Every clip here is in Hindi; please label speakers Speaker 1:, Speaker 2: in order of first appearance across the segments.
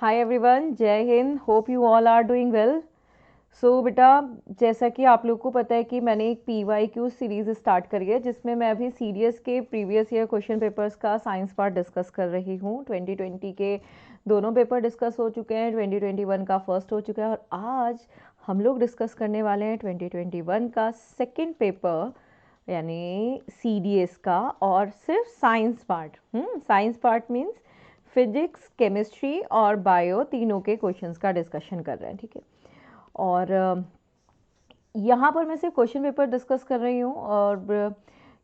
Speaker 1: Hi everyone, Jai Hind. Hope you all are doing well. So बेटा, जैसा कि आप लोग को पता है कि मैंने एक PYQ सीरीज़ स्टार्ट करी है जिसमें मैं अभी सीडीएस के प्रीवियस ईयर क्वेश्चन पेपर्स का साइंस पार्ट डिस्कस कर रही हूँ। 2020 के दोनों पेपर डिस्कस हो चुके हैं, 2021 का फर्स्ट हो चुका है और आज हम लोग डिस्कस करने वाले हैं 2021 का सेकेंड पेपर यानी CDS का, और सिर्फ science part. Science part means physics, chemistry और बायो तीनों के क्वेश्चंस का डिस्कशन कर रहे हैं, ठीक है। और यहाँ पर मैं सिर्फ क्वेश्चन पेपर डिस्कस कर रही हूँ और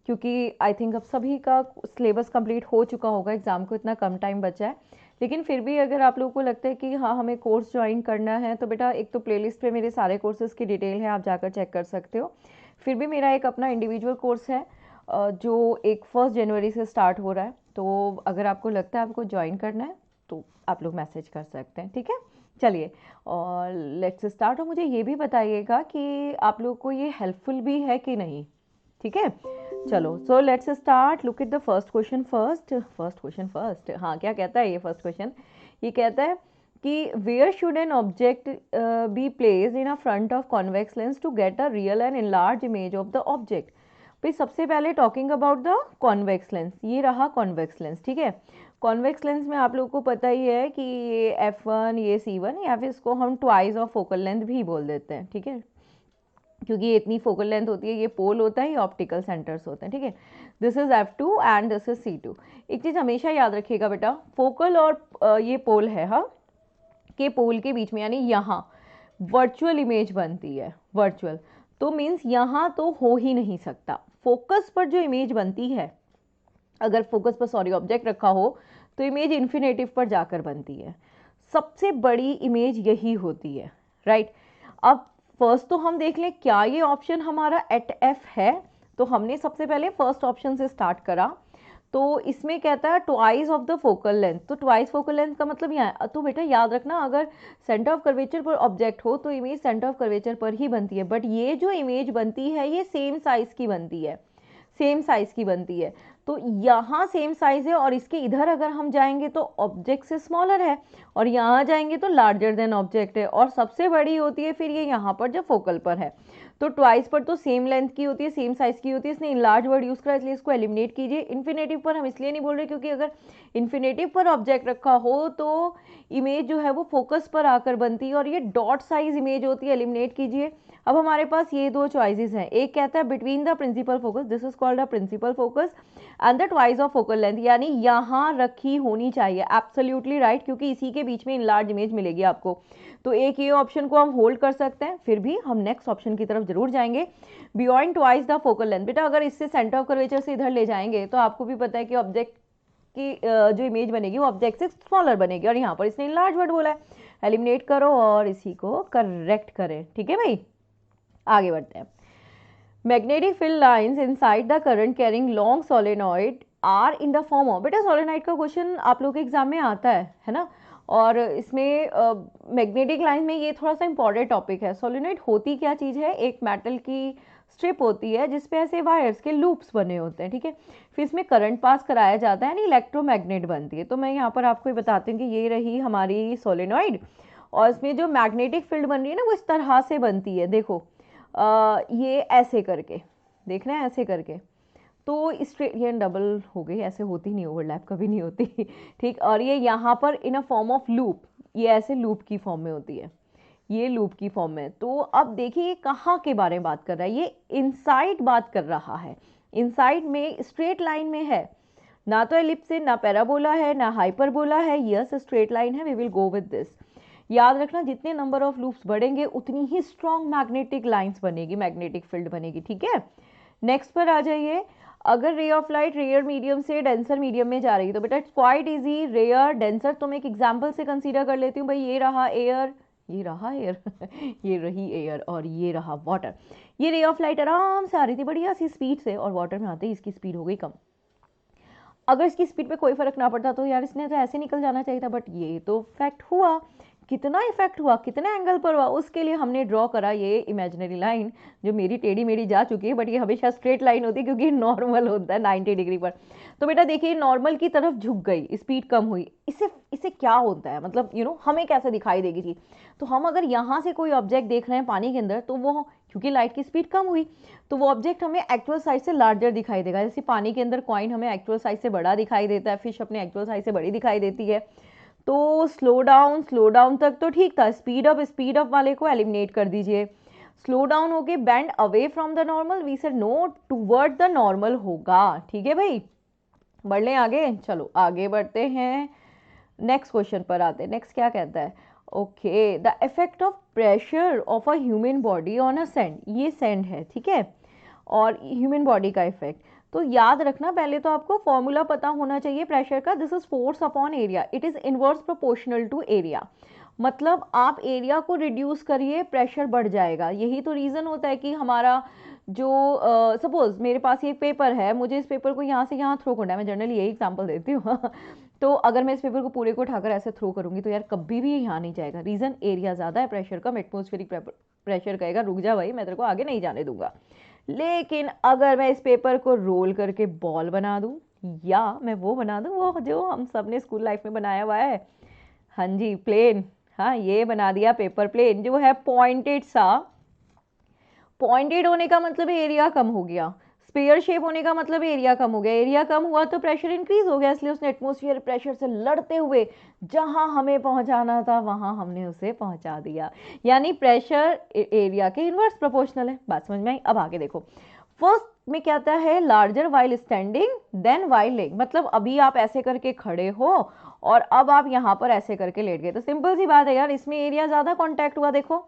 Speaker 1: क्योंकि आई थिंक अब सभी का सिलेबस कंप्लीट हो चुका होगा, एग्ज़ाम को इतना कम टाइम बचा है। लेकिन फिर भी अगर आप लोगों को लगता है कि हाँ हमें कोर्स ज्वाइन करना है तो बेटा एक तो प्लेलिस्ट पे मेरे सारे कोर्सेज़ की डिटेल है, आप जाकर चेक कर सकते हो। फिर भी मेरा एक अपना इंडिविजुअल कोर्स है जो एक 1 जनवरी से स्टार्ट हो रहा है, तो अगर आपको लगता है आपको ज्वाइन करना है तो आप लोग मैसेज कर सकते हैं, ठीक है। चलिए और लेट्स स्टार्ट। और मुझे ये भी बताइएगा कि आप लोग को ये हेल्पफुल भी है कि नहीं, ठीक है। चलो so let's start. Look at the first question first. हाँ, क्या कहता है ये फर्स्ट क्वेश्चन? ये कहता है कि where should an object be placed in a front of convex lens to get a real and enlarge image of the object. भाई सबसे पहले talking about the convex lens, ये रहा कॉन्वेक्स लेंस, ठीक है। कॉन्वेक्स लेंस में आप लोगों को पता ही है कि ये F1, ये C1, या फिर इसको हम ट्वाइस ऑफ फोकल लेंथ भी बोल देते हैं, ठीक है, क्योंकि ये इतनी फोकल लेंथ होती है, ये पोल होता है, ये ऑप्टिकल सेंटर्स होते हैं, ठीक है। This is F2 and this is C2। एक चीज़ हमेशा याद रखिएगा बेटा, फोकल और ये पोल है, हाँ, के पोल के बीच में यानी यहाँ वर्चुअल इमेज बनती है। वर्चुअल तो मीन्स यहाँ तो हो ही नहीं सकता। फोकस पर जो इमेज बनती है, अगर फोकस पर सॉरी ऑब्जेक्ट रखा हो तो इमेज इन्फिनेटिव पर जाकर बनती है। सबसे बड़ी इमेज यही होती है, राइट। अब फर्स्ट तो हम देख लें क्या ये ऑप्शन हमारा एट एफ है, तो हमने सबसे पहले फर्स्ट ऑप्शन से स्टार्ट करा। तो इसमें कहता है twice of the focal length, तो ट्वाइस फोकल लेंथ का मतलब यहाँ तो बेटा याद रखना, अगर सेंटर ऑफ कर्वेचर पर ऑब्जेक्ट हो तो इमेज सेंटर ऑफ कर्वेचर पर ही बनती है, बट ये जो इमेज बनती है ये सेम साइज की बनती है, सेम साइज की बनती है। तो यहाँ सेम साइज है और इसके इधर अगर हम जाएंगे तो ऑब्जेक्ट से स्मॉलर है और यहाँ जाएंगे तो लार्जर देन ऑब्जेक्ट है, और सबसे बड़ी होती है फिर ये यहाँ पर जब फोकल पर है। तो ट्वाइस पर तो सेम लेंथ की होती है, सेम साइज की होती है, इसने इनलार्ज वर्ड यूज करा इसलिए इसको एलिमिनेट कीजिए। इन्फिनेटिव पर हम इसलिए नहीं बोल रहे क्योंकि अगर इन्फिनेटिव पर ऑब्जेक्ट रखा हो तो इमेज जो है वो फोकस पर आकर बनती है और ये डॉट साइज इमेज होती है, एलिमिनेट कीजिए। अब हमारे पास ये दो चॉइसेस हैं, एक कहता है between the principal focus, this is called a principal focus, and the twice of focal length, यानी यहाँ रखी होनी चाहिए। एब्सोल्युटली राइट, क्योंकि इसी के बीच में इनलार्ज इमेज मिलेगी आपको। तो एक ये ऑप्शन को हम होल्ड कर सकते हैं, फिर भी हम नेक्स्ट ऑप्शन की तरफ जरूर जाएंगे, beyond twice the focal length. बेटा अगर इससे सेंटर ऑफ कर्वेचर से इधर ले जाएंगे तो आपको भी पता है कि ऑब्जेक्ट की जो इमेज बनेगी वो ऑब्जेक्ट से स्मॉलर बनेगी, और यहाँ पर इसने इनलार्ज वर्ड बोला है। एलिमिनेट करो और इसी को करेक्ट करें, ठीक है भाई। आगे बढ़ते हैं। Magnetic field lines inside the current carrying long solenoid are in the form of, बेटा सोलेनॉइड का क्वेश्चन आप लोग के एग्जाम में आता है ना, और इसमें मैग्नेटिक लाइन में ये थोड़ा सा इंपॉर्टेंट टॉपिक है। सोलेनॉइड होती क्या चीज़ है? एक मेटल की स्ट्रिप होती है जिसपे ऐसे वायर्स के लूप्स बने होते हैं, ठीक है। फिर इसमें करंट पास कराया जाता है यानी इलेक्ट्रोमैग्नेट बनती है। तो मैं यहाँ पर आपको बताती हूँ कि ये रही हमारी सोलेनॉइड, और इसमें जो मैग्नेटिक फील्ड बन रही है ना वो इस तरह से बनती है, देखो ये ऐसे करके, देखना है ऐसे करके, तो स्ट्रेट, ये डबल हो गई, ऐसे होती नहीं, ओवरलैप कभी नहीं होती ठीक। और ये यहाँ पर इन अ फॉर्म ऑफ लूप, ये ऐसे लूप की फॉर्म में होती है, ये लूप की फॉर्म में। तो अब देखिए ये कहाँ के बारे में बात कर रहा है, ये इनसाइड बात कर रहा है। इनसाइड में स्ट्रेट लाइन में है, ना तो एलिप्स है, ना पैराबोला है, ना हाइपरबोला है, यस स्ट्रेट लाइन है। We will go with this. याद रखना जितने नंबर ऑफ लूप्स बढ़ेंगे उतनी ही स्ट्रॉन्ग मैग्नेटिक लाइंस बनेगी, मैग्नेटिक फील्ड बनेगी, ठीक है। नेक्स्ट पर आ जाइए। अगर ray of light rare medium से डेंसर मीडियम में जा रही है तो बेटा it's quite easy. Rare denser तो मैं एक एग्जांपल से कंसीडर कर लेती हूँ भाई, ये रहा एयर, ये रहा एयर ये रही एयर और ये रहा वाटर। ये रे ऑफ लाइट आराम से आ रही थी बढ़िया सी स्पीड से, और वाटर में आते ही इसकी स्पीड हो गई कम। अगर इसकी स्पीड पे कोई फर्क ना पड़ता तो यार इसने तो ऐसे निकल जाना चाहिए था, बट ये तो फैक्ट हुआ कितना इफेक्ट हुआ, कितने एंगल पर हुआ, उसके लिए हमने ड्रॉ करा ये इमेजिनरी लाइन, जो मेरी टेढ़ी मेढ़ी जा चुकी है, बट ये हमेशा स्ट्रेट लाइन होती है क्योंकि नॉर्मल होता है 90 डिग्री पर। तो बेटा देखिए नॉर्मल की तरफ झुक गई, स्पीड कम हुई, इससे इससे क्या होता है, मतलब हमें कैसे दिखाई देगी चीज। तो हम अगर यहाँ से कोई ऑब्जेक्ट देख रहे हैं पानी के अंदर, तो वो क्योंकि लाइट की स्पीड कम हुई तो वो ऑब्जेक्ट हमें एक्चुअल साइज से लार्जर दिखाई देगा। जैसे पानी के अंदर कॉइन हमें एक्चुअल साइज से बड़ा दिखाई देता है, फिश अपने एक्चुअल साइज से बड़ी दिखाई देती है। तो स्लो डाउन तक तो ठीक था, स्पीड अप वाले को एलिमिनेट कर दीजिए। स्लो डाउन हो गए, bend away from the normal, we said no toward the normal होगा। ठीक है भाई, बढ़ लें आगे, चलो आगे बढ़ते हैं, नेक्स्ट क्वेश्चन पर आते हैं। नेक्स्ट क्या कहता है, okay, the effect of pressure of a human body on a sand, ये सैंड है, ठीक है, और ह्यूमन बॉडी का इफेक्ट। तो याद रखना, पहले तो आपको फॉर्मूला पता होना चाहिए प्रेशर का, this is force upon area, it is inverse proportional to area. मतलब आप एरिया को रिड्यूस करिए, प्रेशर बढ़ जाएगा। यही तो रीज़न होता है कि हमारा जो सपोज मेरे पास ये पेपर है, मुझे इस पेपर को यहाँ से यहाँ थ्रो करना है, मैं जनरली यही एग्जांपल देती हूँ तो अगर मैं इस पेपर को पूरे को उठाकर ऐसे थ्रो करूंगी तो यार कभी भी यहाँ नहीं जाएगा। रीज़न एरिया ज़्यादा है प्रेशर का, एटमॉस्फेरिक प्रेशर कहेगा रुक जा भाई, मैं तेरे को आगे नहीं जाने दूंगा। लेकिन अगर मैं इस पेपर को रोल करके बॉल बना दूं, या मैं वो बना दूं वो जो हम सब ने स्कूल लाइफ में बनाया हुआ है, हाँ जी प्लेन, हाँ ये बना दिया पेपर प्लेन, जो है पॉइंटेड सा। पॉइंटेड होने का मतलब एरिया कम हो गया, स्पेयर शेप होने का मतलब एरिया कम हो गया, एरिया कम हुआ तो प्रेशर इंक्रीज हो गया, इसलिए उसने एटमॉस्फेयर प्रेशर से लड़ते हुए जहां हमें पहुंचाना था वहां हमने उसे पहुंचा दिया। यानी प्रेशर एरिया के इनवर्स प्रोपोर्शनल है। बात समझ में आई? अब आगे देखो, फर्स्ट में क्या आता है, larger while standing then while leg, मतलब अभी आप ऐसे करके खड़े हो और अब आप यहां पर ऐसे करके लेट गए, तो सिंपल सी बात है यार, इसमें एरिया ज्यादा कॉन्टैक्ट हुआ, देखो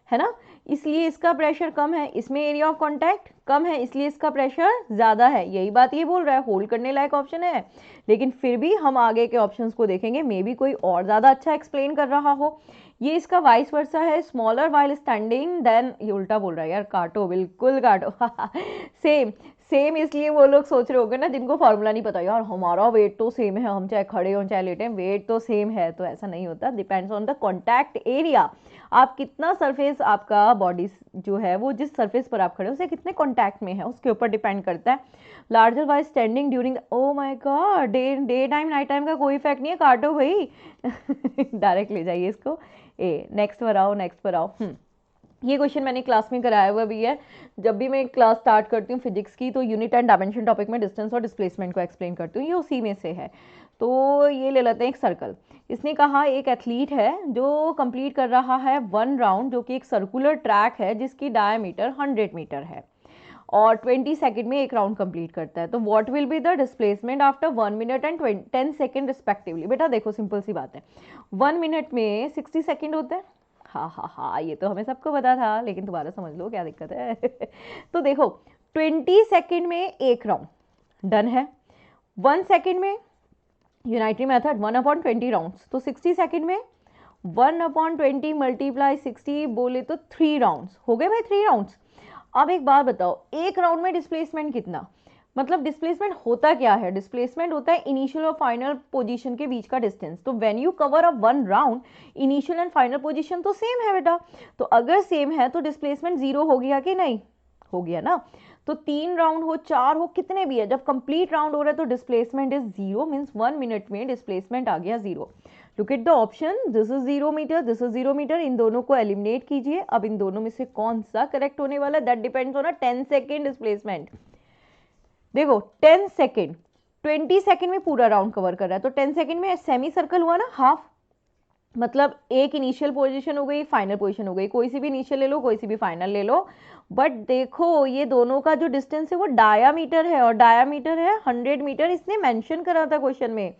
Speaker 1: है ना, इसलिए इसका प्रेशर कम है, इसमें एरिया ऑफ कांटेक्ट कम है, इसलिए इसका प्रेशर ज्यादा है। यही बात ये बोल रहा है, होल्ड करने लायक ऑप्शन है। लेकिन फिर भी हम आगे के ऑप्शंस को देखेंगे, मे बी कोई और ज्यादा अच्छा एक्सप्लेन कर रहा हो। ये इसका वाइस वर्सा है, स्मॉलर वाइल स्टैंडिंग देन, ये उल्टा बोल रहा है यार, काटो बिल्कुल काटो सेम सेम, इसलिए वो लोग सोच रहे होंगे ना जिनको फॉर्मूला नहीं पता, यार हमारा वेट तो सेम है, हम चाहे खड़े हो चाहे लेटे, वेट तो सेम है। तो ऐसा नहीं होता, depends on the contact area, आप कितना सरफेस, आपका बॉडी जो है वो जिस सरफेस पर आप खड़े हो उसे कितने कॉन्टैक्ट में है उसके ऊपर डिपेंड करता है। Larger wise standing during, oh my God, day time night time का कोई इफेक्ट नहीं है, काटो भाई डायरेक्ट ले जाइए इसको। नेक्स्ट पर आओ, नेक्स्ट पर आओ। ये क्वेश्चन मैंने क्लास में कराया हुआ भी है, जब भी मैं क्लास स्टार्ट करती हूँ फिजिक्स की तो यूनिट एंड डायमेंशन टॉपिक में डिस्टेंस और डिस्प्लेसमेंट को एक्सप्लेन करती हूँ, ये उसी में से है। तो ये ले लेते हैं एक सर्कल। इसने कहा एक एथलीट है जो कंप्लीट कर रहा है 1 राउंड, जो कि एक सर्कुलर ट्रैक है जिसकी डायमीटर 100 मीटर है, और 20 सेकंड में एक राउंड कंप्लीट करता है। तो what will be the displacement after 1 minute and 10 second respectively. बेटा देखो सिंपल सी बात है, 1 मिनट में 60 सेकंड होते हैं, हाँ हाँ हाँ ये तो हमें सबको पता था, लेकिन दोबारा समझ लो क्या दिक्कत है तो देखो 20 सेकंड में एक राउंड डन है, 1 सेकंड में यूनाइटरी मेथड 1/20 राउंड्स, तो 60 सेकंड में 1/20 मल्टीप्लाई 60 बोले तो 3 राउंड्स हो गए भाई, 3 राउंड्स। अब एक बात बताओ, एक राउंड में डिस्प्लेसमेंट कितना, मतलब डिस्प्लेसमेंट होता क्या है, डिस्प्लेसमेंट होता है इनिशियल और फाइनल पोजीशन के बीच का डिस्टेंस। तो when you cover a 1 round, initial and final position तो सेम है बेटा, तो अगर सेम है तो डिस्प्लेसमेंट 0 हो गया कि नहीं, हो गया ना। तो 3 राउंड हो 4 हो कितने भी है, जब कंप्लीट राउंड हो रहा है तो डिस्प्लेसमेंट इज 0, मीन्स 1 मिनट में डिस्प्लेसमेंट आ गया 0। Look at the option, this is 0 metre, this is 0 metre, इन दोनों को एलिमिनेट कीजिए। अब इन दोनों में से कौन सा करेक्ट होने वाला है, that depends on a 10 second displacement. देखो 10 सेकेंड, 20 सेकेंड में पूरा राउंड कवर कर रहा है, तो 10 सेकेंड में सेमी सर्कल हुआ ना, हाफ, मतलब एक इनिशियल पोजीशन हो गई, फाइनल पोजीशन हो गई, कोई सी भी इनिशियल ले लो कोई सी भी फाइनल ले लो। बट देखो ये दोनों का जो डिस्टेंस है वो डायामीटर है, और डायामीटर है 100 मीटर, इसने मेंशन करा था क्वेश्चन में।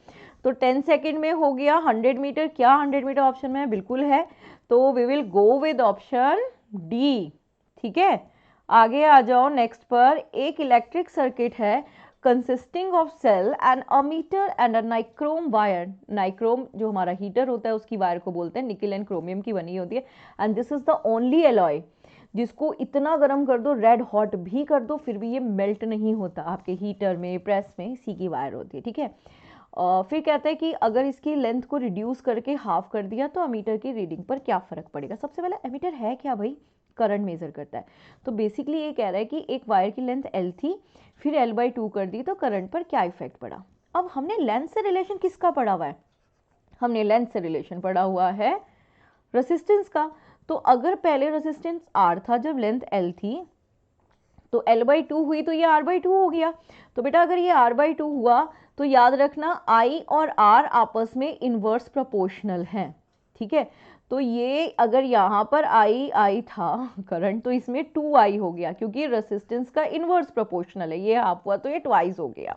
Speaker 1: तो 10 सेकेंड में हो गया 100 मीटर, क्या 100 मीटर ऑप्शन में है, बिल्कुल है, तो we will go with option D. ठीक है, आगे आ जाओ नेक्स्ट पर। एक इलेक्ट्रिक सर्किट है consisting of cell and ammeter and a nichrome wire, nichrome जो हमारा हीटर होता है उसकी वायर को बोलते हैं, निकल एंड क्रोमियम की बनी होती है, and this is the only alloy जिसको इतना गर्म कर दो, रेड हॉट भी कर दो, फिर भी ये मेल्ट नहीं होता, आपके हीटर में प्रेस में इसी की वायर होती है। ठीक है, फिर कहता है कि अगर इसकी लेंथ को रिड्यूस करके हाफ कर दिया तो एमीटर की रीडिंग पर क्या फ़र्क पड़ेगा। सबसे पहले एमीटर है क्या भाई, करंट मेज़र करता है। तो बेसिकली ये कह रहा है कि एक वायर की लेंथ L थी, फिर L/2 कर दी तो करंट पर क्या इफेक्ट पड़ा। अब हमने लेंथ से रिलेशन किसका पढ़ा हुआ है, हमने लेंथ से रिलेशन पढ़ा हुआ है रेसिस्टेंस का। तो अगर पहले रेसिस्टेंस R था जब लेंथ L थी, तो L/2 हुई तो ये R/2 हो गया। तो बेटा अगर ये R/2 हुआ तो याद रखना I और R आपस में इन्वर्स प्रोपोर्शनल हैं, ठीक है। तो ये अगर यहाँ पर I था करंट, तो इसमें 2I हो गया क्योंकि रेसिस्टेंस का इन्वर्स प्रोपोर्शनल है, ये हाफ हुआ तो ये ट्वाइस हो गया।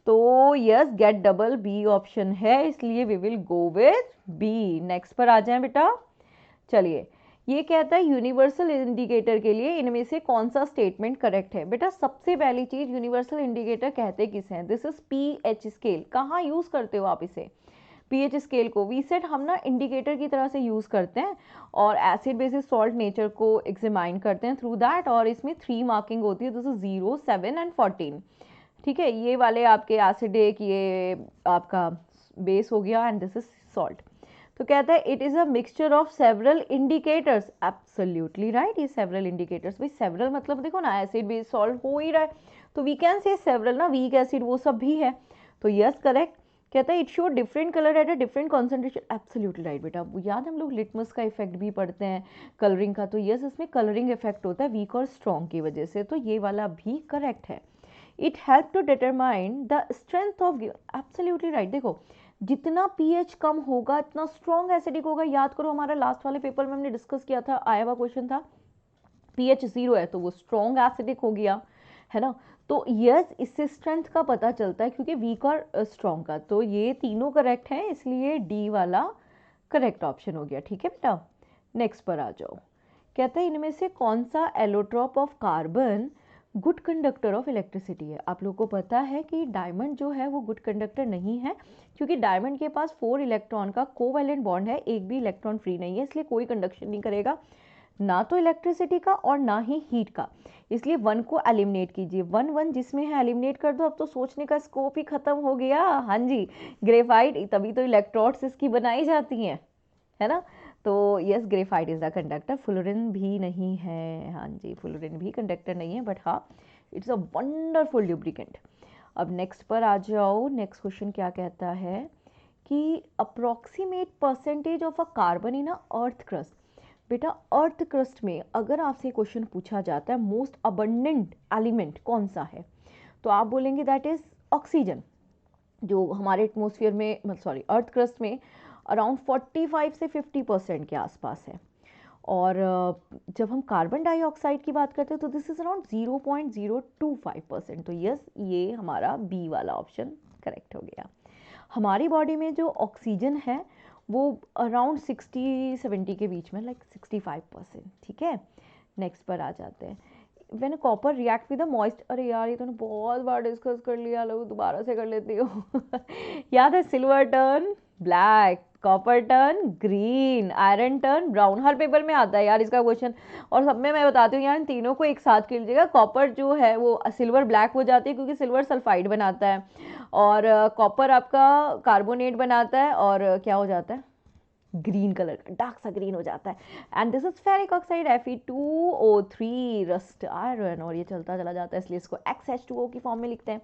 Speaker 1: तो yes get double, B option है, इसलिए we will go with B. Next पर आ जाए बेटा। चलिए, ये कहता है यूनिवर्सल इंडिकेटर के लिए इनमें से कौन सा स्टेटमेंट करेक्ट है। बेटा सबसे पहली चीज, यूनिवर्सल इंडिकेटर कहते किसे हैं, दिस इज पीएच स्केल। कहाँ यूज करते हो आप इसे, पीएच स्केल को वी सेट हम ना इंडिकेटर की तरह से यूज करते हैं और एसिड बेसिस सॉल्ट नेचर को एग्जामाइन करते हैं थ्रू दैट। और इसमें 3 मार्किंग होती है, दिस इज 0, 7 एंड 14, ठीक है। ये वाले आपके एसिडिक, ये आपका बेस हो गया एंड दिस इज सॉल्ट। तो कहता है it is a mixture of several indicators, absolutely right. ये सेवरल इंडिकेटर्स, भाई सेवरल मतलब देखो ना एसिड बेस सॉल्ट हो ही रहा है, तो वी कैन से सेवरल ना, वीक एसिड वो सब भी है। तो यस करेक्ट। कहता है it show different colour at a different concentration, absolutely right बेटा। याद हम लोग लिटमस का इफेक्ट भी पढ़ते हैं कलरिंग का, तो यस इसमें कलरिंग इफेक्ट होता है वीक और स्ट्रॉन्ग की वजह से, तो ये वाला भी करेक्ट है। It help to determine the strength of, absolutely right. देखो जितना पीएच कम होगा इतना स्ट्रॉन्ग एसिडिक होगा। याद करो हमारा लास्ट वाले पेपर में हमने डिस्कस किया था, आया हुआ क्वेश्चन था, पीएच 0 है तो वो स्ट्रॉन्ग एसिडिक हो गया, है ना। तो यस इससे स्ट्रेंथ का पता चलता है क्योंकि वीक और स्ट्रॉन्ग का। तो ये तीनों करेक्ट हैं, इसलिए डी वाला करेक्ट ऑप्शन हो गया, ठीक है बेटा। नेक्स्ट पर आ जाओ। कहता है इनमें से कौन सा allotrope of carbon good conductor of electricity है। आप लोगों को पता है कि डायमंड जो है वो गुड कंडक्टर नहीं है क्योंकि डायमंड के पास 4 इलेक्ट्रॉन का कोवैलेंट बॉन्ड है, एक भी इलेक्ट्रॉन फ्री नहीं है, इसलिए कोई कंडक्शन नहीं करेगा, ना तो इलेक्ट्रिसिटी का और ना ही हीट का। इसलिए 1 को एलिमिनेट कीजिए, 1 1 जिसमें है एलिमिनेट कर दो, अब तो सोचने का स्कोप ही खत्म हो गया। हाँ जी, ग्रेफाइट, तभी तो इलेक्ट्रोड्स इसकी बनाई जाती हैं, है ना। तो yes graphite is the conductor, fluorine भी नहीं है, हाँ जी फ्लोरीन भी कंडक्टर नहीं है, बट हाँ इट्स अ वंडरफुल ल्यूब्रिकेंट। अब नेक्स्ट पर आ जाओ। नेक्स्ट क्वेश्चन क्या कहता है कि approximate percentage of a carbon in a earth crust. बेटा अर्थ क्रस्ट में अगर आपसे क्वेश्चन पूछा जाता है मोस्ट अबंडेंट एलिमेंट कौन सा है, तो आप बोलेंगे दैट इज ऑक्सीजन, जो हमारे एटमोसफियर में, सॉरी अर्थ क्रस्ट में अराउंड 45 से 50% के आसपास है। और जब हम कार्बन डाइऑक्साइड की बात करते हैं तो दिस इज अराउंड 0.025%। तो यस ये हमारा बी वाला ऑप्शन करेक्ट हो गया। हमारी बॉडी में जो ऑक्सीजन है वो अराउंड 60-70 के बीच में, लाइक 65%, ठीक है। नेक्स्ट पर आ जाते हैं। When copper react with the moist, अरे यार ये तो बहुत बार डिस्कस कर लिया, लोग दोबारा से कर लेती हो याद है, silver turn black, copper turn green, iron turn brown, हर पेपर में आता है यार इसका क्वेश्चन। और सब में मैं बताती हूँ यार, इन तीनों को एक साथ कर लीजिएगा। कॉपर जो है वो सिल्वर ब्लैक हो जाती है क्योंकि सिल्वर सल्फाइड बनाता है, और कॉपर आपका कार्बोनेट बनाता है, और क्या हो जाता है, ग्रीन कलर का डार्क सा ग्रीन हो जाता है। And this is ferric oxide Fe2O3 rust iron, और ये चलता चला जाता है, इसलिए इसको XH2O की फॉर्म में लिखते हैं।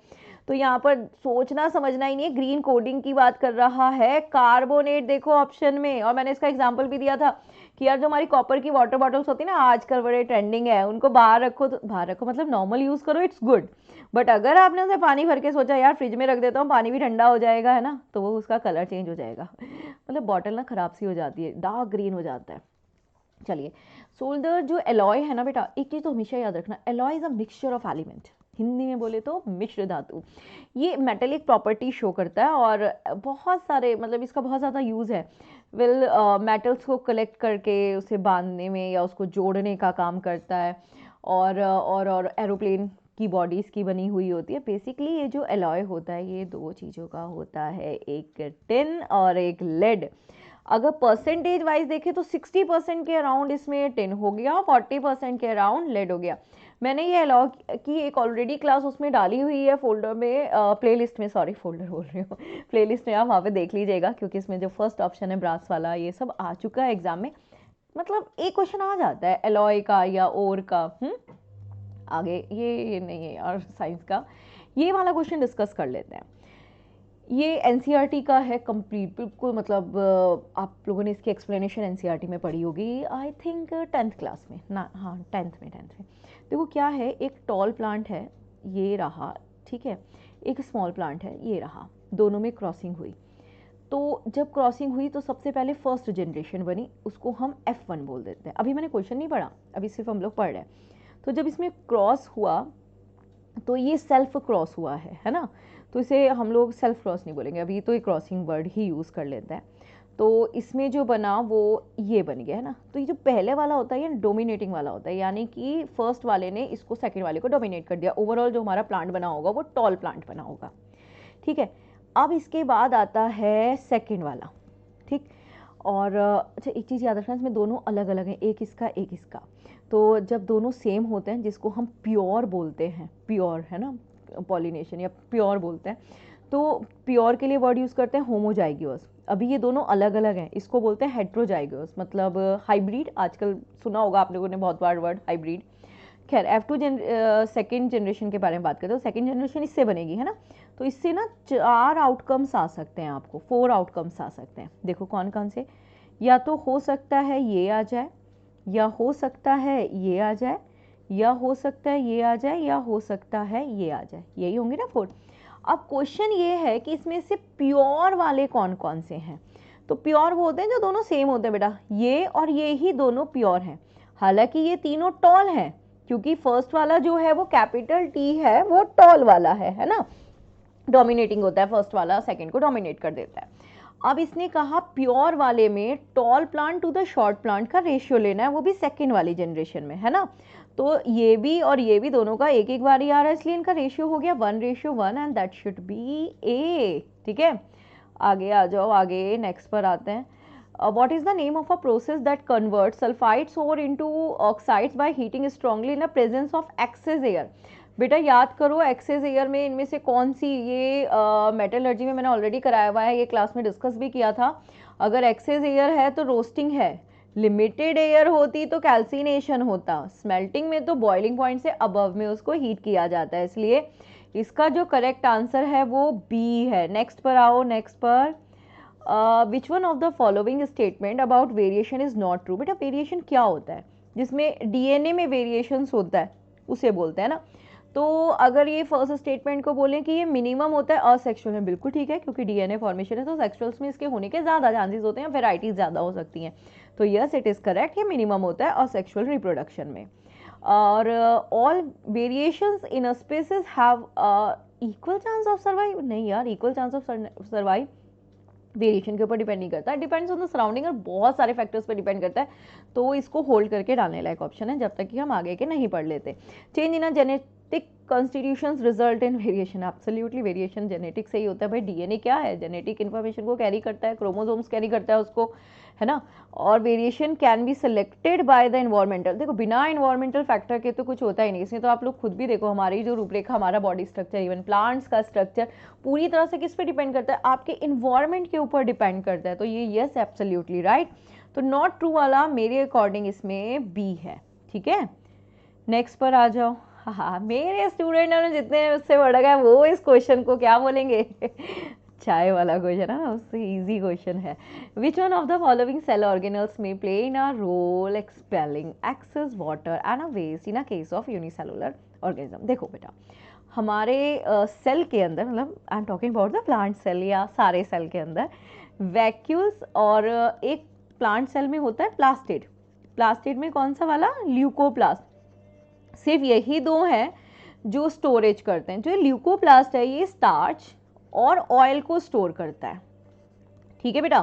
Speaker 1: तो यहाँ पर सोचना समझना ही नहीं है, ग्रीन कोडिंग की बात कर रहा है कार्बोनेट, देखो ऑप्शन में। और मैंने इसका एग्जाम्पल भी दिया था कि यार जो हमारी कॉपर की वाटर बॉटल्स होती है ना, आजकल बड़े ट्रेंडिंग है, उनको बाहर रखो, तो बाहर रखो मतलब नॉर्मल यूज़ करो, इट्स गुड। बट अगर आपने उसे पानी भर के सोचा यार फ्रिज में रख देता हूँ पानी भी ठंडा हो जाएगा, है ना, तो वो उसका कलर चेंज हो जाएगा मतलब बॉटल ना खराब सी हो जाती है, डार्क ग्रीन हो जाता है। चलिए, सोल्डर जो एलॉय है ना बेटा, एक चीज़ तो हमेशा याद रखना, alloy is a mixture of element, Hindi में बोले तो मिश्र धातु। ये मेटेलिक प्रॉपर्टी शो करता है और बहुत सारे मतलब इसका बहुत ज़्यादा यूज़ है। मेटल्स को कलेक्ट करके उसे बांधने में या उसको जोड़ने का काम करता है, और एरोप्लेन की बॉडीज़ की बनी हुई होती है। बेसिकली ये जो एलॉय होता है ये 2 चीज़ों का होता है, एक टिन और एक लेड। अगर परसेंटेज वाइज देखें तो 60% के अराउंड इसमें टिन हो गया, 40% के अराउंड लेड हो गया। मैंने ये अलाउ की एक ऑलरेडी क्लास उसमें डाली हुई है फोल्डर में, प्लेलिस्ट में, सॉरी फोल्डर बोल रही हूँ प्लेलिस्ट में, आप वहाँ पे देख लीजिएगा, क्योंकि इसमें जो फर्स्ट ऑप्शन है ब्रास वाला ये सब आ चुका है एग्जाम में। मतलब एक क्वेश्चन आ जाता है एलॉय का या और का। आगे ये नहीं है यार साइंस का, ये वाला क्वेश्चन डिस्कस कर लेते हैं। ये एनसीईआरटी का है कंप्लीट बिल्कुल, मतलब आप लोगों ने इसकी एक्सप्लेनेशन एनसीईआरटी में पढ़ी होगी आई थिंक 10th क्लास में ना, हाँ 10th में। देखो क्या है, एक टॉल प्लांट है ये रहा, ठीक है, एक स्मॉल प्लांट है ये रहा, दोनों में क्रॉसिंग हुई। तो जब क्रॉसिंग हुई तो सबसे पहले फर्स्ट जनरेशन बनी, उसको हम F1 बोल देते हैं। अभी मैंने क्वेश्चन नहीं पढ़ा, अभी सिर्फ हम लोग पढ़ रहे हैं। तो जब इसमें क्रॉस हुआ तो ये सेल्फ क्रॉस हुआ है ना, तो इसे हम लोग सेल्फ क्रॉस नहीं बोलेंगे अभी, तो ये क्रॉसिंग वर्ड ही यूज़ कर लेते हैं। तो इसमें जो बना वो ये बन गया है ना। तो ये जो पहले वाला होता है ये डोमिनेटिंग वाला होता है, यानी कि फर्स्ट वाले ने इसको सेकंड वाले को डोमिनेट कर दिया। ओवरऑल जो हमारा प्लांट बना होगा वो टॉल प्लांट बना होगा, ठीक है। अब इसके बाद आता है सेकंड वाला, ठीक। और अच्छा एक चीज़ याद रखना, इसमें दोनों अलग अलग हैं, एक इसका एक इसका। तो जब दोनों सेम होते हैं, जिसको हम प्योर बोलते हैं, प्योर है ना, पॉलिनेशन या प्योर बोलते हैं, तो प्योर के लिए वर्ड यूज़ करते हैं होमोजाइगोस। अभी ये दोनों अलग अलग हैं, इसको बोलते हैं हेट्रोजाइगोस, मतलब हाइब्रिड। आजकल सुना होगा आप लोगों ने बहुत बार वर्ड हाइब्रिड। खैर F2 सेकेंड जनरेशन के बारे में बात करते हैं, तो सेकेंड जनरेशन इससे बनेगी, है ना। तो इससे ना 4 आउटकम्स आ सकते हैं, आपको 4 आउटकम्स आ सकते हैं। देखो कौन कौन से, या तो हो सकता है ये आ जाए, या हो सकता है ये आ जाए, या हो सकता है ये आ जाए, या हो सकता है ये आ जाए, यही होंगे ना 4। अब क्वेश्चन ये है कि इसमें से प्योर वाले कौन कौन से हैं। तो प्योर वो होते हैं जो दोनों सेम होते हैं बेटा, ये और ये ही दोनों प्योर हैं। हालांकि ये तीनों टॉल हैं, क्योंकि फर्स्ट वाला जो है वो कैपिटल टी है, वो टॉल वाला है ना, डोमिनेटिंग होता है फर्स्ट वाला, सेकंड को डोमिनेट कर देता है। अब इसने कहा प्योर वाले में tall plant to the short plant का रेशियो लेना है, वो भी सेकंड वाली जनरेशन में, है ना। तो ये भी और ये भी दोनों का एक एक बार ही आ रहा है, इसलिए इनका रेशियो हो गया 1:1 एंड दैट शुड बी ए, ठीक है। आगे आ जाओ, आगे नेक्स्ट पर आते हैं। What is the name of a process that converts sulfides ore into oxides by heating strongly in the presence of excess air? बेटा याद करो एक्सेस एयर में इनमें से कौन सी, ये मेटलर्जी में मैंने ऑलरेडी कराया हुआ है, ये क्लास में डिस्कस भी किया था। अगर एक्सेस एयर है तो रोस्टिंग है, लिमिटेड एयर होती तो कैल्सिनेशन होता, स्मेल्टिंग में तो बॉइलिंग पॉइंट से अबव में उसको हीट किया जाता है, इसलिए इसका जो करेक्ट आंसर है वो बी है। नेक्स्ट पर आओ, नेक्स्ट पर विच one of the following statement about variation is not true. बेटा वेरिएशन क्या होता है, जिसमें डीएनए में वेरिएशंस होता है उसे बोलते हैं ना। तो अगर ये फर्स्ट स्टेटमेंट को बोलें कि ये मिनिमम होता है असेक्सुअल में, बिल्कुल ठीक है, क्योंकि डीएनए फॉर्मेशन है तो सेक्सुअल्स में इसके होने के ज़्यादा चांसेस होते हैं, वेराइटीज ज़्यादा हो सकती हैं। तो यस इट इज़ करेक्ट, ये मिनिमम होता है असेक्सुअल रिप्रोडक्शन में। और all variations in a species have equal chance of survive, नहीं यार, equal chance of survive variation के ऊपर डिपेंड नहीं करता, डिपेंड्स ऑन द सराउंडिंग और बहुत सारे फैक्टर्स पर डिपेंड करता है। तो इसको होल्ड करके डालने लायक ऑप्शन है जब तक कि हम आगे के नहीं पढ़ लेते। Change in a genetic constitutions result in variation, absolutely variation genetic से ही होता है भाई। डीएनए क्या है, जेनेटिक इन्फॉर्मेशन को कैरी करता है, क्रोमोसोम्स कैरी करता है उसको, है ना। और variation can be selected by the environmental, देखो बिना इन्वायरमेंटल फैक्टर के तो कुछ होता ही नहीं। इसमें तो आप लोग खुद भी देखो, हमारी जो रूपरेखा, हमारा बॉडी स्ट्रक्चर, इवन प्लांट्स का स्ट्रक्चर पूरी तरह से किस पे डिपेंड करता है, आपके इन्वायरमेंट के ऊपर डिपेंड करता है। तो ये यस एब्सोल्युटली राइट। तो नॉट ट्रू वाला मेरे अकॉर्डिंग इसमें बी है, ठीक है। नेक्स्ट पर आ जाओ। हाँ, मेरे स्टूडेंट ने जितने उससे बढ़ गए वो इस क्वेश्चन को क्या बोलेंगे चाय वाला क्वेश्चन है ना, उससे इजी क्वेश्चन है। Which one of the following cell organelles में play in a role expelling excess water and a waste in a case of unicellular organism. देखो बेटा हमारे सेल के अंदर, मतलब I am talking about the plant cell या सारे सेल के अंदर वैक्यूल्स, और एक प्लांट सेल में होता है प्लास्टिड। प्लास्टिड में कौन सा वाला, ल्यूकोप्लास्ट। सिर्फ यही दो हैं जो स्टोरेज करते हैं। जो ल्यूकोप्लास्ट है ये स्टार्च और ऑयल को स्टोर करता है, ठीक है बेटा।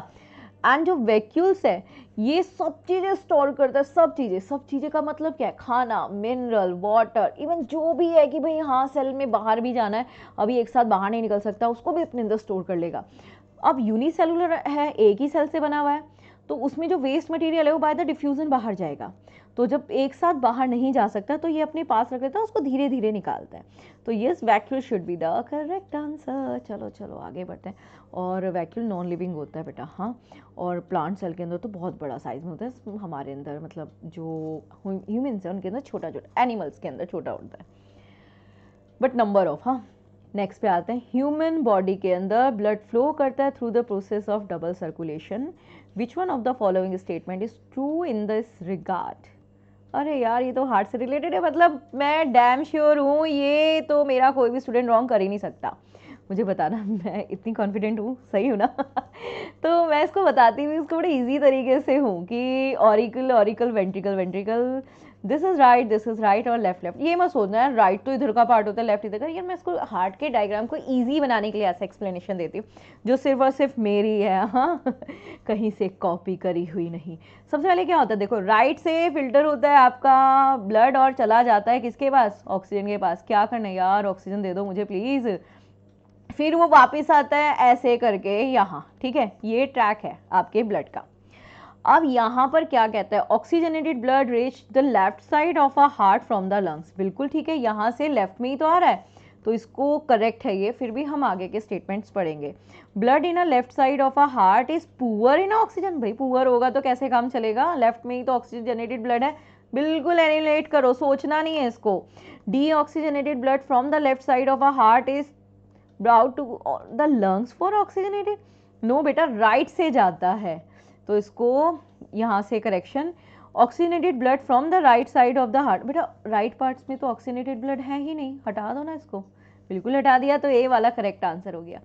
Speaker 1: एंड जो वैक्यूल्स है ये सब चीजें स्टोर करता है, सब चीजें। सब चीजें का मतलब क्या है, खाना, मिनरल, वाटर, इवन जो भी है कि भाई हाँ सेल में बाहर भी जाना है, अभी एक साथ बाहर नहीं निकल सकता, उसको भी अपने अंदर स्टोर कर लेगा। अब यूनिसेलुलर है, एक ही सेल से बना हुआ है, तो उसमें जो वेस्ट मटेरियल है वो बाय द डिफ्यूजन बाहर जाएगा। तो जब एक साथ बाहर नहीं जा सकता तो ये अपने पास रख लेता है, उसको धीरे धीरे निकालता है। तो yes, vacuole should be the correct answer. चलो चलो आगे बढ़ते हैं। और वैक्यूल नॉन लिविंग होता है बेटा, हाँ। और प्लांट सेल के अंदर तो बहुत बड़ा साइज में होता है, हमारे अंदर मतलब जो ह्यूमन्स हैं उनके अंदर छोटा छोटा, एनिमल्स के अंदर छोटा होता है, बट नंबर ऑफ, हाँ। नेक्स्ट पे आते हैं। ह्यूमन बॉडी के अंदर ब्लड फ्लो करता है through the process of double circulation. Which one of the following statement is true in this regard? अरे यार, ये तो हार्ट से रिलेटेड है, मतलब मैं डैम श्योर हूँ ये तो मेरा कोई भी स्टूडेंट रॉन्ग कर ही नहीं सकता। मुझे बताना, मैं इतनी कॉन्फिडेंट हूँ, सही हूँ ना? तो मैं इसको बताती हूँ, इसको बड़े इजी तरीके से हूँ कि auricle auricle ventricle ventricle, this is right और लेफ्ट लेफ्ट। ये मत सोचना है राइट तो इधर का पार्ट होता है लेफ्ट इधर का। यार मैं इसको हार्ट के डायग्राम को इजी बनाने के लिए ऐसा एक्सप्लेनेशन देती हूँ जो सिर्फ और सिर्फ मेरी है, हाँ। कहीं से कॉपी करी हुई नहीं। सबसे पहले क्या होता है, देखो राइट से फिल्टर होता है आपका ब्लड और चला जाता है किसके पास? ऑक्सीजन के पास। क्या करना है यार, ऑक्सीजन दे दो मुझे प्लीज। फिर वो वापस आता है ऐसे करके यहाँ, ठीक है, ये ट्रैक है आपके ब्लड का। अब यहाँ पर क्या कहता है, oxygenated blood reach the left side of a heart from the lungs. बिल्कुल ठीक है, यहाँ से लेफ्ट में ही तो आ रहा है, तो इसको करेक्ट है ये। फिर भी हम आगे के स्टेटमेंट्स पढ़ेंगे। Blood in a left side of a heart is poor in oxygen. भाई पुअर होगा तो कैसे काम चलेगा, लेफ्ट में ही तो ऑक्सीजनेटेड ब्लड है। बिल्कुल एनिलेट करो, सोचना नहीं है इसको। Deoxygenated blood from the left side of a heart is brought to the lungs for oxygenated. No बेटा, राइट से जाता है, तो इसको यहाँ से correction, oxygenated blood from the right side of the heart. बेटा राइट पार्ट्स में तो ऑक्सीजनेटेड ब्लड है ही नहीं, हटा दो ना इसको। बिल्कुल हटा दिया, तो ए वाला करेक्ट आंसर हो गया।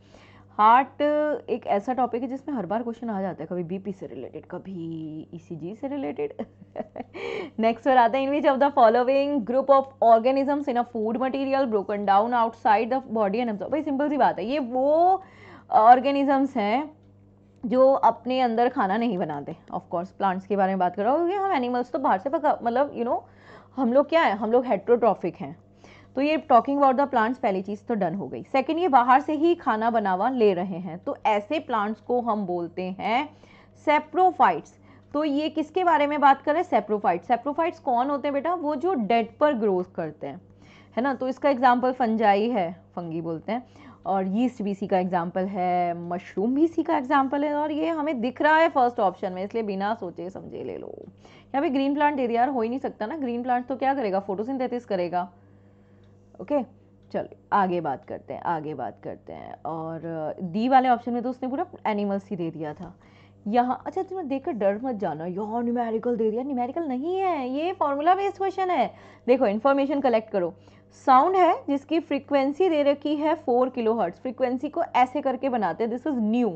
Speaker 1: हार्ट एक ऐसा टॉपिक है जिसमें हर बार क्वेश्चन आ जाता है, कभी बीपी से रिलेटेड, कभी ईसीजी से रिलेटेड। नेक्स्ट पर आता है, in which of the following group of organisms in a food material broken down outside the body and absorb. भाई सिंपल सी बात है, ये वो ऑर्गेनिजम्स हैं जो अपने अंदर खाना नहीं बनाते। ऑफ कोर्स प्लांट्स के बारे में बात कर रहा हूँ, हम एनिमल्स तो बाहर से पका, मतलब हम लोग क्या है, हम लोग हेट्रोट्रॉफिक हैं। तो ये टॉकिंग अबाउट द प्लांट्स पहली चीज तो डन हो गई। सेकंड, ये बाहर से ही खाना बनावा ले रहे हैं, तो ऐसे प्लांट्स को हम बोलते हैं सेप्रोफाइट्स। तो ये किसके बारे में बात कर रहे हैं, सेप्रोफाइट्स। सेप्रोफाइट्स कौन होते हैं बेटा, वो जो डेड पर ग्रोथ करते हैं, है ना। तो इसका एग्जाम्पल फंजाई है, फंगी बोलते हैं, और यीस्ट भी इसी का एग्जाम्पल है, मशरूम भी इसी का एग्जाम्पल है, और ये हमें दिख रहा है फर्स्ट ऑप्शन में, इसलिए बिना सोचे समझे ले लो। यहाँ पे ग्रीन प्लांट दे दिया यार, हो ही नहीं सकता ना, ग्रीन प्लांट तो क्या करेगा, फोटोसिंथेसिस करेगा। ओके चलो आगे बात करते हैं, आगे बात करते हैं। और डी वाले ऑप्शन में तो उसने पूरा एनिमल्स ही दे दिया था यहाँ। अच्छा तुम्हें देखकर डर मत जाना, यहाँ न्यूमेरिकल दे दिया, न्यूमेरिकल नहीं है, ये फॉर्मूला बेस्ड क्वेश्चन है। देखो इन्फॉर्मेशन कलेक्ट करो। साउंड है जिसकी फ्रीक्वेंसी दे रखी है 4 किलोहर्ट्ज, फ्रीक्वेंसी को ऐसे करके बनाते हैं, दिस इज न्यू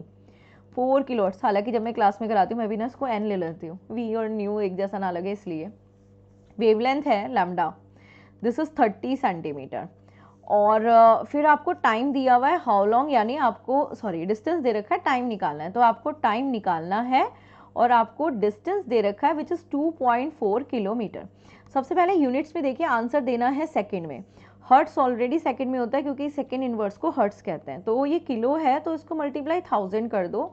Speaker 1: 4 किलोहर्ट्ज। हालांकि जब मैं क्लास में कराती हूँ मैं भी ना इसको एन ले लेती हूँ, वी और न्यू एक जैसा ना लगे इसलिए। वेवलेंथ है लैम्डा, दिस इज 30 सेंटीमीटर। और फिर आपको टाइम दिया हुआ है हाउ लॉन्ग, यानी आपको सॉरी डिस्टेंस दे रखा है, टाइम निकालना है, तो आपको टाइम निकालना है। और आपको डिस्टेंस दे रखा है विच इज़ 2.4 किलोमीटर। सबसे पहले यूनिट्स में देखिए, आंसर देना है सेकंड में। हर्ट्स ऑलरेडी सेकंड में होता है क्योंकि सेकंड इनवर्स को हर्ट्स कहते हैं। तो ये किलो है तो इसको मल्टीप्लाई 1000 कर दो,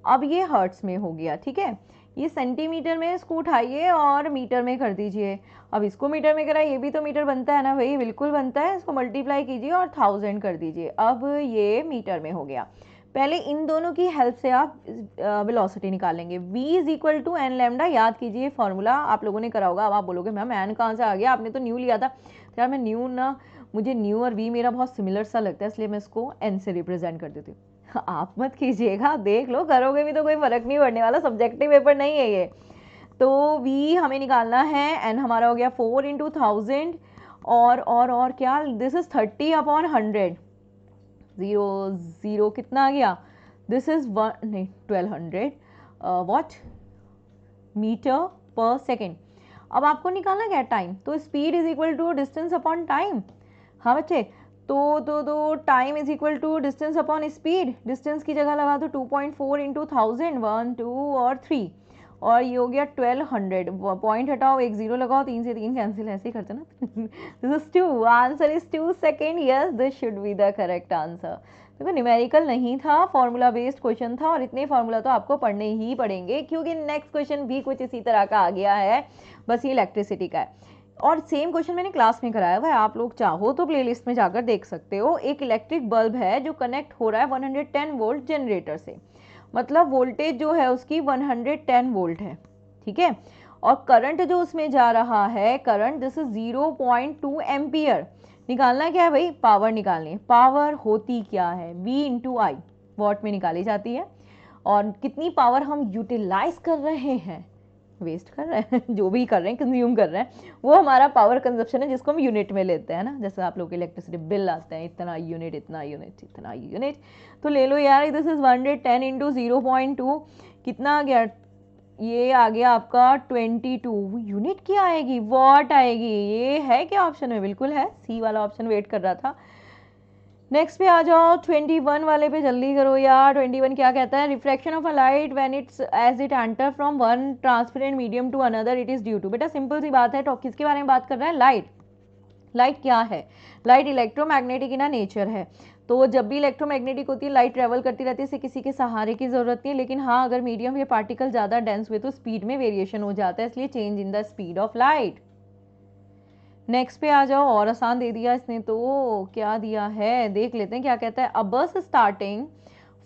Speaker 1: अब ये हर्ट्स में हो गया, ठीक है। ये सेंटीमीटर में इसको उठाइए और मीटर में कर दीजिए। अब इसको मीटर में करा, ये भी तो मीटर बनता है ना भाई, बिल्कुल बनता है। इसको मल्टीप्लाई कीजिए और 1000 कर दीजिए, अब ये मीटर में हो गया। पहले इन दोनों की हेल्प से आप वेलोसिटी निकालेंगे। v is equal to n lambda, याद कीजिए फॉर्मूला आप लोगों ने करा होगा। अब आप बोलोगे मैम एन कहाँ से आ गया, आपने तो न्यू लिया था। तो यार मैं न्यू ना, मुझे न्यू और v मेरा बहुत सिमिलर सा लगता है, इसलिए मैं इसको n से रिप्रेजेंट कर देती हूँ। आप मत कीजिएगा, देख लो, करोगे भी तो कोई फर्क नहीं पड़ने वाला, सब्जेक्टिव पेपर नहीं है ये। तो v हमें निकालना है, n हमारा हो गया 4 इंटू 1000 और क्या, दिस इज 30 अपॉन 100, 0 0 कितना आ गया, दिस इज 1 नहीं 1200 वॉट मीटर पर सेकेंड। अब आपको निकालना क्या टाइम, तो speed is equal to distance upon time. हाँ बच्चे, तो time is equal to distance upon speed. Distance की जगह लगा दो 2.4 इंटू 1000, 1 2 और 3, और ये हो गया 1200। पॉइंट हटाओ, एक जीरो लगाओ, 3 से 3 कैंसिल, ऐसे ही करते ना। This is 2, answer is 2 second, yes this should be the correct answer. देखो न्यूमेरिकल नहीं था, फॉर्मूला बेस्ड क्वेश्चन था, और इतने फॉर्मूला तो आपको पढ़ने ही पड़ेंगे क्योंकि नेक्स्ट क्वेश्चन भी कुछ इसी तरह का आ गया है, बस ये इलेक्ट्रिसिटी का है। और सेम क्वेश्चन मैंने क्लास में कराया हुआ है, आप लोग चाहो तो प्लेलिस्ट में जाकर देख सकते हो। एक इलेक्ट्रिक बल्ब है जो कनेक्ट हो रहा है 110 वोल्ट जनरेटर से, मतलब वोल्टेज जो है उसकी 110 वोल्ट है, ठीक है। और करंट जो उसमें जा रहा है, करंट दिस इज 0.2 एम्पियर। निकालना क्या है भाई, पावर निकालनी है। पावर होती क्या है, V इंटू आई, वॉट में निकाली जाती है। और कितनी पावर हम यूटिलाइज कर रहे हैं, वेस्ट कर रहे हैं जो भी कर रहे हैं, कंज्यूम कर रहे हैं, वो हमारा पावर कंजप्शन है, जिसको हम यूनिट में लेते हैं ना। जैसे आप लोग के इलेक्ट्रिसिटी बिल आते हैं, इतना यूनिट, इतना यूनिट, इतना यूनिट, तो ले लो यार, दिस इज 110 इंटू 0.2, कितना आ गया, ये आ गया आपका 22 यूनिट। क्या आएगी, वॉट आएगी। ये है क्या ऑप्शन में, बिल्कुल है, सी वाला ऑप्शन वेट कर रहा था। नेक्स्ट पे आ जाओ, 21 वाले पे जल्दी करो यार। 21 क्या कहता है, reflection of a light when it's as it enter from one transparent medium to another it is due to. बेटा सिंपल सी बात है, तो किसके बारे में बात कर रहा है, लाइट। लाइट क्या है, लाइट इलेक्ट्रोमैग्नेटिक इन नेचर है, तो जब भी इलेक्ट्रोमैग्नेटिक होती है लाइट ट्रेवल करती रहती है, इसे किसी के सहारे की जरूरत नहीं है। लेकिन हाँ, अगर मीडियम या पार्टिकल ज़्यादा डेंस हुए तो स्पीड में वेरिएशन हो जाता है, इसलिए change in the speed of light. Next पे आ जाओ, और आसान दे दिया इसने तो, क्या दिया है देख लेते हैं क्या कहता है। अ बस starting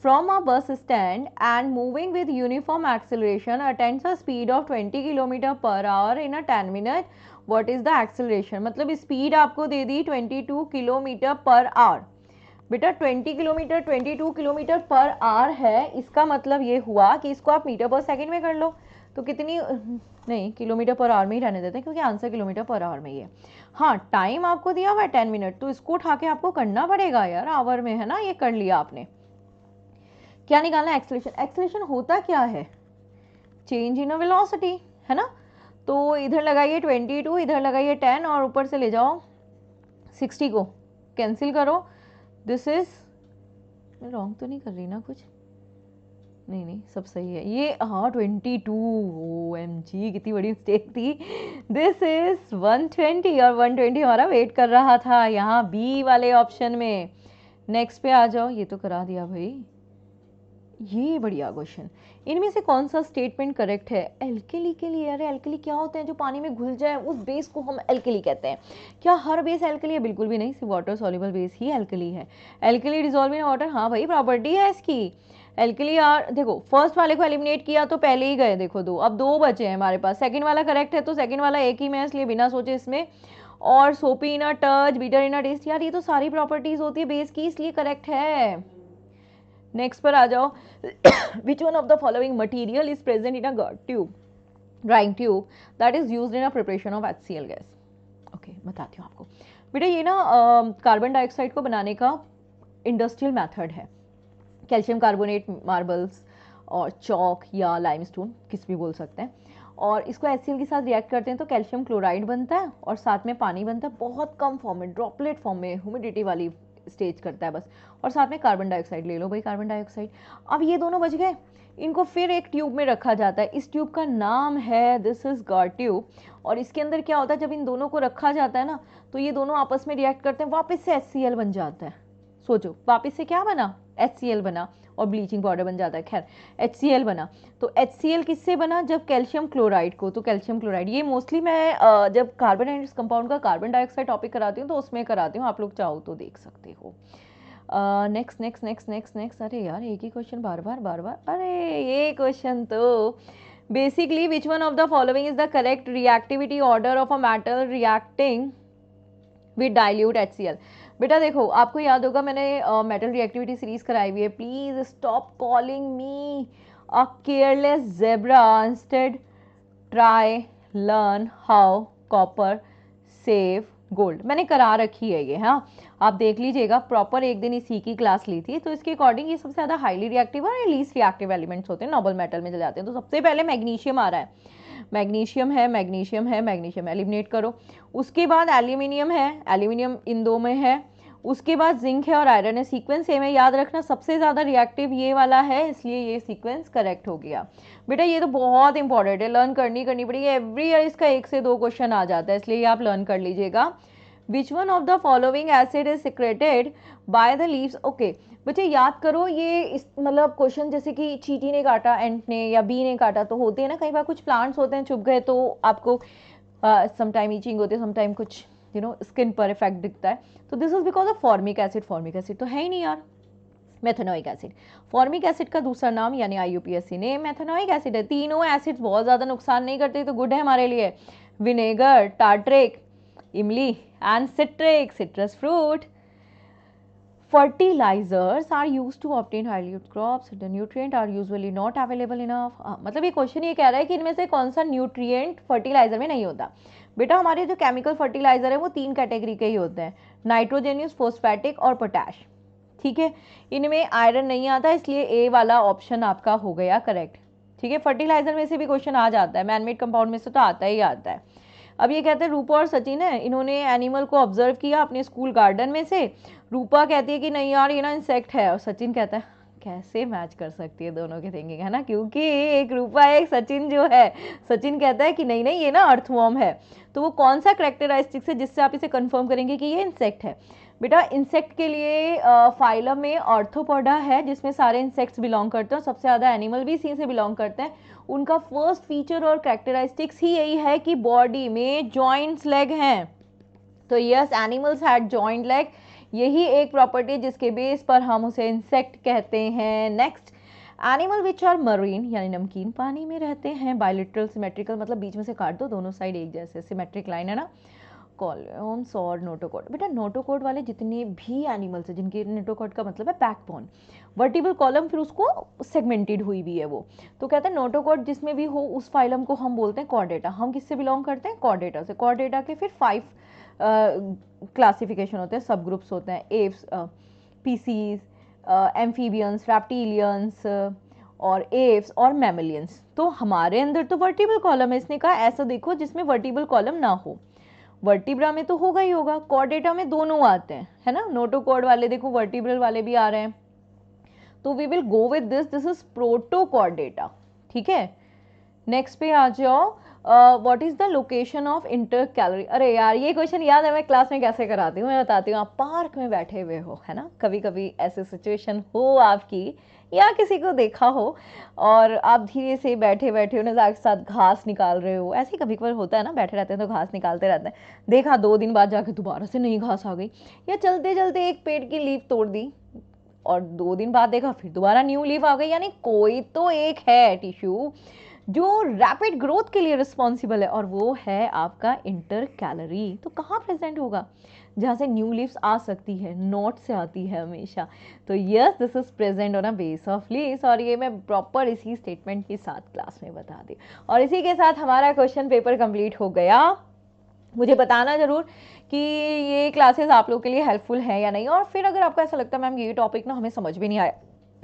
Speaker 1: from a bus stand and moving with uniform acceleration attends a speed of 20 kilometre per hour in a 10 minute, what is the acceleration. मतलब स्पीड आपको दे दी 22 किलोमीटर पर आवर। बेटा 20 किलोमीटर 22 किलोमीटर पर आवर है, इसका मतलब ये हुआ कि इसको आप मीटर पर सेकंड में कर लो, तो कितनी, नहीं किलोमीटर पर आवर में ही रहने देते हैं क्योंकि आंसर किलोमीटर पर आवर में ही है। हाँ, टाइम आपको दिया हुआ है 10 मिनट, तो इसको उठा के आपको करना पड़ेगा यार, आवर में है ना, ये कर लिया आपने। क्या निकालना, एक्सेलरेशन। एक्सेलरेशन होता क्या है, चेंज इन अ वेलोसिटी, है ना। तो इधर लगाइए 22, इधर लगाइए 10, और ऊपर से ले जाओ 60 को कैंसिल करो। दिस इज, मैं रॉन्ग तो नहीं कर रही ना कुछ, नहीं नहीं सब सही है ये, हाँ 22, OMG कितनी बड़ी मिस्टेक थी। दिस इज 120, और 120 हमारा वेट कर रहा था यहाँ बी वाले ऑप्शन में। नेक्स्ट पे आ जाओ, ये तो करा दिया भाई, ये बढ़िया क्वेश्चन। इनमें से कौन सा स्टेटमेंट करेक्ट है, एल्केली के लिए। अरे एल्केली क्या होते हैं, जो पानी में घुल जाए उस बेस को हम एल्केली कहते हैं। क्या हर बेस एल्केली है, बिल्कुल भी नहीं, सिर्फ वाटर सॉल्युबल बेस ही एल्केली है। एल्केली डिजॉल्व इन वाटर, हाँ भाई प्रॉपर्टी है इसकी। एल्केली आर, देखो फर्स्ट वाले को एलिमिनेट किया तो पहले ही गए, देखो दो, अब दो बचे हैं हमारे पास। सेकंड वाला करेक्ट है तो सेकंड वाला एक ही में, इसलिए बिना सोचे इसमें। और soapy in a touch, bitter in a taste, यार ये तो सारी प्रॉपर्टीज होती है बेस की, इसलिए करेक्ट है। नेक्स्ट पर आ जाओ, विच one of the following material is present in a tube, drawing tube, that is used in a preparation of HCl gas. Okay बताती हूँ आपको बेटा, ये ना कार्बन डाइऑक्साइड को बनाने का इंडस्ट्रियल मेथड है। कैल्शियम कार्बोनेट, मार्बल्स और चौक या लाइमस्टोन, किस भी बोल सकते हैं, और इसको HCl के साथ रिएक्ट करते हैं तो कैल्शियम क्लोराइड बनता है, और साथ में पानी बनता है, बहुत कम फॉर्म में, ड्रॉपलेट फॉर्म में, ह्यूमिडिटी वाली स्टेज करता है बस, और साथ में कार्बन डाइऑक्साइड ले लो भाई, कार्बन डाइऑक्साइड। अब ये दोनों बच गए, इनको फिर एक ट्यूब में रखा जाता है, इस ट्यूब का नाम है, दिस इज गार्ड ट्यूब। और इसके अंदर क्या होता है, जब इन दोनों को रखा जाता है ना, तो ये दोनों आपस में रिएक्ट करते हैं, वापस से HCl बन जाता है। सोचो वापस से क्या बना, HCl बना, और ब्लीचिंग पाउडर बन जाता है, खैर HCl बना। तो HCl किससे बना, जब कैल्शियम क्लोराइड को, तो कैल्शियम क्लोराइड, ये मोस्टली मैं जब कार्बन एंड कंपाउंड का कार्बन डाइऑक्साइड टॉपिक कराती हूँ तो उसमें कराती हूँ, आप लोग चाहो तो देख सकते हो। Next next next next next, अरे यार एक ही क्वेश्चन बार बार बार बार, अरे ये क्वेश्चन तो basically, which one of the following is the correct reactivity order of a metal reacting with dilute HCl। बेटा देखो, आपको याद होगा मैंने मेटल रिएक्टिविटी सीरीज कराई हुई है, please stop calling me a careless zebra, instead try learn how copper save gold, मैंने करा रखी है ये, हाँ आप देख लीजिएगा, प्रॉपर एक दिन इसी की क्लास ली थी। तो इसके अकॉर्डिंग ये सबसे ज़्यादा हाईली रिएक्टिव और लीस्ट रिएक्टिव एलिमेंट्स होते हैं, नोबल मेटल में चले जाते हैं। तो सबसे पहले मैग्नीशियम आ रहा है, मैग्नीशियम है, मैग्नीशियम है, मैग्नीशियम एलिमिनेट करो। उसके बाद एल्यूमिनियम है, एल्यूमिनियम इन दो में है। उसके बाद जिंक है और आयरन है, सीक्वेंस सेम है, याद रखना सबसे ज़्यादा रिएक्टिव ये वाला है, इसलिए ये सीक्वेंस करेक्ट हो गया। बेटा ये तो बहुत इंपॉर्टेंट है, लर्न करनी पड़ेगी, एवरी ईयर इसका 1 से 2 क्वेश्चन आ जाता है, इसलिए ये आप लर्न कर लीजिएगा। विच one of the following acid is secreted by the leaves. Okay बच्चे याद करो, ये इस मतलब क्वेश्चन जैसे कि चींटी ने काटा एंट ने या बी ने काटा तो होते हैं ना, कई बार कुछ प्लांट्स होते हैं चुभ गए तो आपको समटाइम ईचिंग होती है, समटाइम कुछ स्किन पर इफेक्ट दिखता है। तो this is because of formic acid. Formic acid तो है ही नहीं यार, मेथेनोइक एसिड। फॉर्मिक एसिड का दूसरा नाम यानी IUPAC ने मेथेनोइक एसिड है। तीनों एसिड्स बहुत ज़्यादा नुकसान नहीं करते तो गुड है हमारे लिए। विनेगर, टार्ट्रिक, इमली and citric, citrus fruit. Fertilizers are used to obtain highly yield crops. The nutrient are usually not available enough. मतलब ये क्वेश्चन ये कह रहा है कि इनमें से कौन सा न्यूट्रिएंट फर्टिलाइजर में नहीं होता। बेटा हमारे जो केमिकल फर्टिलाइजर है वो 3 कैटेगरी के ही होते हैं, नाइट्रोजेनियस, फोस्फेटिक और पोटैश। ठीक है, इनमें आयरन नहीं आता, इसलिए ए वाला ऑप्शन आपका हो गया करेक्ट। ठीक है, फर्टिलाइजर में से भी क्वेश्चन आ जाता है, मैनमेड कंपाउंड में से तो आता ही आता है। अब ये कहते हैं रूपा और सचिन है, इन्होंने एनिमल को ऑब्जर्व किया अपने स्कूल गार्डन में से। रूपा कहती है कि नहीं यार ये ना इंसेक्ट है, और सचिन कहता है कैसे मैच कर सकती है दोनों की थिंकिंग, है ना, क्योंकि एक रूपा है एक सचिन जो है, सचिन कहता है कि नहीं नहीं ये ना अर्थवॉर्म है। तो वो कौन सा करेक्टरिस्टिक्स है जिससे आप इसे कंफर्म करेंगे कि ये इंसेक्ट है। बेटा इंसेक्ट के लिए फाइलम में ऑर्थोपोडा है जिसमें सारे इंसेक्ट्स बिलोंग करते हैं, सबसे ज़्यादा एनिमल भी इसी से बिलोंग करते हैं। उनका फर्स्ट फीचर और करेक्टरिस्टिक्स ही यही है कि बॉडी में जॉइंट्स लेग हैं। तो yes, animals had joint leg, यही एक प्रॉपर्टी जिसके बेस पर हम उसे इंसेक्ट कहते हैं। Next, animal which are marine यानी नमकीन पानी में रहते हैं। बायलिटरल सिमेट्रिकल मतलब बीच में से काट दो, दोनों साइड एक जैसे सिमेट्रिक लाइन है ना। कॉलम्स और नोटोकॉड। बेटा नोटोकॉड वाले जितने भी एनिमल्स हैं जिनके, नोटोकॉड का मतलब है बैकबोन, वर्टिबल कॉलम फिर उसको सेगमेंटेड हुई भी है वो, तो कहते हैं नोटोकॉड जिसमें भी हो उस फाइलम को हम बोलते हैं कॉर्डेटा। हम किससे बिलोंग करते हैं? कॉर्डेटा से। कॉर्डेटा के फिर 5 क्लासिफिकेशन होते हैं, सब ग्रुप्स होते हैं, एव्स, पीसीज, एम्फीबियंस, रेप्टिलियंस और एव्स और मैमलियंस। तो हमारे अंदर तो वर्टिबल कॉलम है, इसने कहा ऐसा देखो जिसमें वर्टिबल कॉलम ना हो। वर्टिब्रा में तो होगा ही होगा, कॉर्डेटा में दोनों आते हैं, है ना, नोटोकॉड वाले देखो वर्टिब्रल वाले भी आ रहे हैं, तो we will go with this is protochordata. ठीक है, नेक्स्ट पे आ जाओ। What is the location of intercalary. अरे यार ये क्वेश्चन याद है मैं क्लास में कैसे कराती हूँ, मैं बताती हूँ। आप पार्क में बैठे हुए हो, है ना, कभी कभी ऐसे सिचुएशन हो आपकी या किसी को देखा हो और आप धीरे से बैठे बैठे उन्हें साथ घास निकाल रहे हो, ऐसे कभी कभी होता है ना, बैठे रहते हैं तो घास निकालते रहते हैं, देखा 2 दिन बाद जाके दोबारा से नई घास आ गई, या चलते चलते एक पेड़ की लीफ तोड़ दी और 2 दिन बाद देखा फिर दोबारा न्यू लीफ आ गई। यानी कोई तो एक है टिश्यू जो रैपिड ग्रोथ के लिए रिस्पॉन्सिबल है और वो है आपका इंटर कैलोरी। तो कहाँ प्रेजेंट होगा? जहाँ से न्यू लीव्स आ सकती है, नॉट से आती है हमेशा। तो yes, this is present on a base of leaves, और ये मैं प्रॉपर इसी स्टेटमेंट के साथ क्लास में बता दी। और इसी के साथ हमारा क्वेश्चन पेपर कंप्लीट हो गया। मुझे बताना जरूर कि ये क्लासेस आप लोगों के लिए हेल्पफुल है या नहीं, और फिर अगर आपको ऐसा लगता है मैम ये टॉपिक ना हमें समझ भी नहीं आया,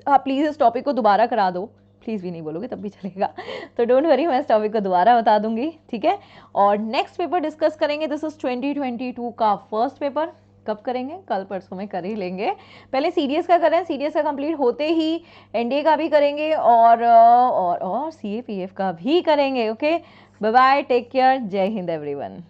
Speaker 1: आप प्लीज़ इस टॉपिक को दोबारा करा दो, प्लीज़ भी नहीं बोलोगे तब भी चलेगा, तो डोंट वरी, मैं इस टॉपिक को दोबारा बता दूंगी। ठीक है, और नेक्स्ट पेपर डिस्कस करेंगे, दिस इज 2022 का फर्स्ट पेपर। कब करेंगे? कल परसों में कर ही लेंगे। पहले सीडीएस का करें, सीडीएस का कंप्लीट होते ही एनडीए का भी करेंगे और सीएपीएफ का भी करेंगे। Okay, bye bye, take care, Jai Hind everyone.